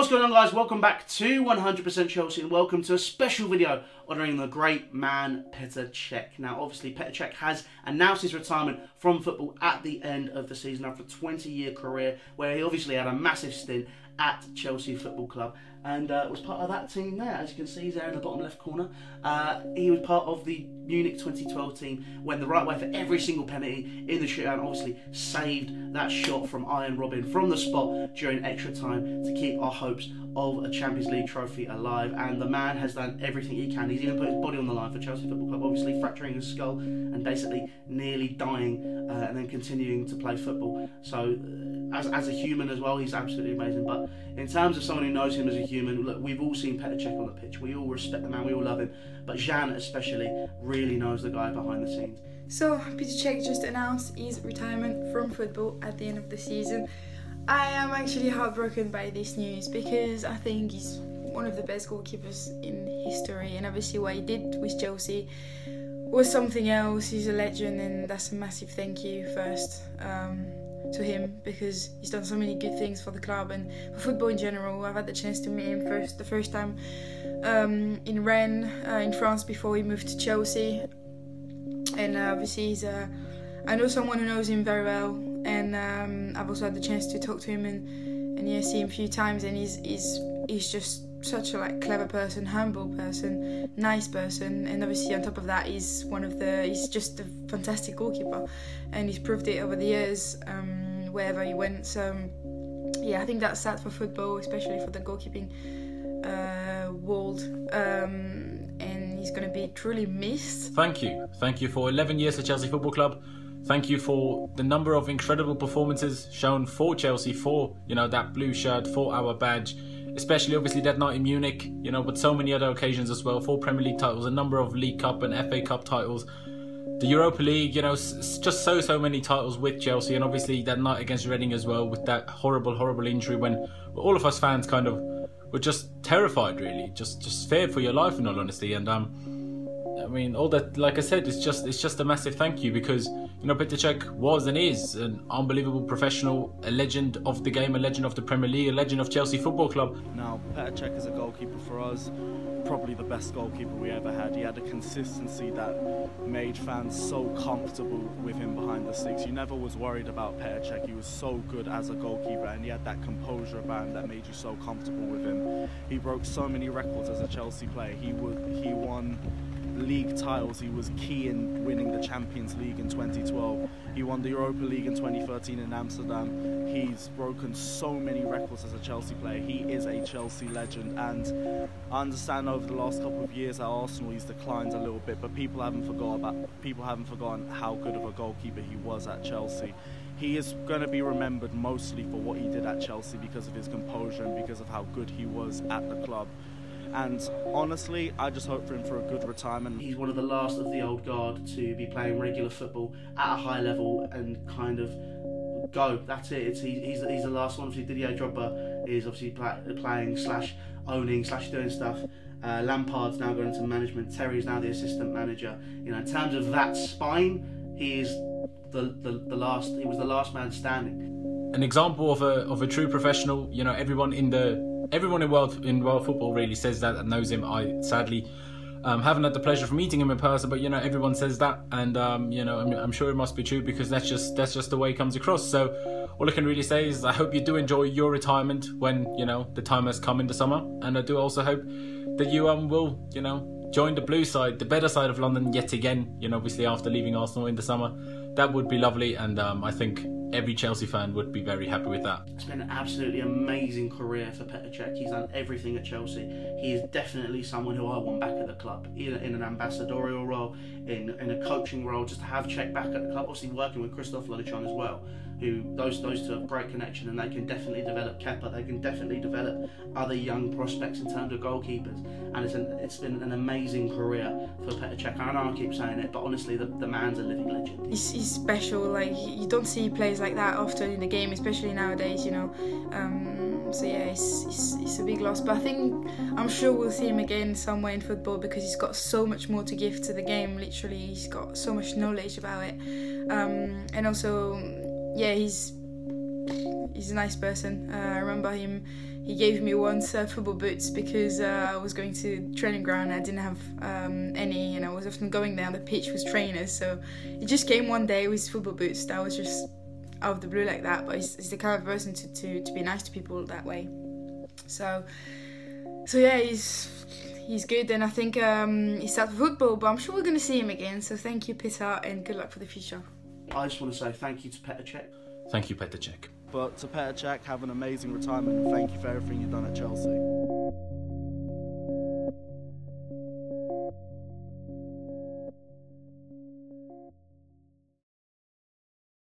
What's going on, guys? Welcome back to 100% Chelsea and welcome to a special video honouring the great man Petr Cech. Now obviously Petr Cech has announced his retirement from football at the end of the season after a 20-year career where he obviously had a massive stint at Chelsea Football Club and was part of that team there. As you can see, he's there in the bottom left corner. He was part of the Munich 2012 team, went the right way for every single penalty in the shootout, and obviously saved that shot from Iron Robin from the spot during extra time to keep our hopes of a Champions League trophy alive. And the man has done everything he can. He's even put his body on the line for Chelsea Football Club, obviously fracturing his skull and basically nearly dying and then continuing to play football. So as a human as well, he's absolutely amazing. But in terms of someone who knows him as a human, look, we've all seen Petr Cech on the pitch. We all respect the man, we all love him. But Jan especially really knows the guy behind the scenes. So Petr Cech just announced his retirement from football at the end of the season. I am actually heartbroken by this news because I think he's one of the best goalkeepers in history, and obviously what he did with Chelsea was something else. He's a legend, and that's a massive thank you first to him, because he's done so many good things for the club and for football in general. I've had the chance to meet him the first time in Rennes in France before he moved to Chelsea, and obviously he's I know someone who knows him very well, and I've also had the chance to talk to him and yeah, see him a few times, and he's just such a clever person, humble person, nice person, and obviously on top of that he's just a fantastic goalkeeper, and he's proved it over the years wherever he went. So yeah, I think that's sad for football, especially for the goalkeeping world, and he's going to be truly missed. Thank you for 11 years at Chelsea Football Club. Thank you for the number of incredible performances shown for Chelsea, for that blue shirt, for our badge, especially obviously that night in Munich, but so many other occasions as well, 4 Premier League titles, a number of League Cup and FA Cup titles, the Europa League, just so many titles with Chelsea, and obviously that night against Reading as well, with that horrible injury when all of us fans kind of were just terrified, really, just feared for your life in all honesty. And I mean, all that, like I said, it's just a massive thank you, because Petr Cech was and is an unbelievable professional, a legend of the game, a legend of the Premier League, a legend of Chelsea Football Club. Now, Petr Cech as a goalkeeper for us, probably the best goalkeeper we ever had. He had a consistency that made fans so comfortable with him behind the sticks. You never was worried about Petr Cech. He was so good as a goalkeeper, and he had that composure about him that made you so comfortable with him. He broke so many records as a Chelsea player. He won league titles. He was key in winning the Champions League in 2012. He won the Europa League in 2013 in Amsterdam. He's broken so many records as a Chelsea player. He is a Chelsea legend, and I understand over the last couple of years at Arsenal he's declined a little bit, but people haven't forgotten how good of a goalkeeper he was at Chelsea. He is going to be remembered mostly for what he did at Chelsea because of his composure and because of how good he was at the club. And honestly, I just hope for him for a good retirement. He's one of the last of the old guard to be playing regular football at a high level and kind of go. That's it. He's the last one. Obviously, Didier Drogba is obviously playing / owning / doing stuff. Lampard's now going into management. Terry's now the assistant manager. In terms of that spine, he is the last. He was the last man standing. An example of a true professional. Everyone in world football really says that and knows him. I sadly haven't had the pleasure of meeting him in person, but everyone says that, and I'm sure it must be true, because that's just the way it comes across. So all I can really say is I hope you do enjoy your retirement when the time has come in the summer, and I do also hope that you will join the blue side, the better side of London yet again. Obviously after leaving Arsenal in the summer, that would be lovely, and I think every Chelsea fan would be very happy with that. It's been an absolutely amazing career for Petr Cech. He's done everything at Chelsea. He is definitely someone who I want back at the club, in an ambassadorial role, in a coaching role, just to have Cech back at the club. Obviously working with Christoph Lodichon as well, who those two have great connection, and they can definitely develop Kepa. They can definitely develop other young prospects in terms of goalkeepers, and it's been an amazing career for Petr Cech. I know I keep saying it, but honestly, the man's a living legend. He's special. You don't see players like that often in the game, especially nowadays. So yeah, it's a big loss. But I'm sure we'll see him again somewhere in football, because he's got so much more to give to the game. Literally, he's got so much knowledge about it, and also, yeah, he's he's a nice person. I remember he gave me once football boots because I was going to training ground and I didn't have any, and I was often going there on the pitch with trainers, so he just came one day with football boots. That was just out of the blue like that, but he's the kind of person to be nice to people that way. So yeah, he's good, and I think he's out for football, but I'm sure we're going to see him again. So thank you, Petr, and good luck for the future. I just want to say thank you to Petr Cech. Thank you, Petr Cech. But to Petr Cech, have an amazing retirement, and thank you for everything you've done at Chelsea.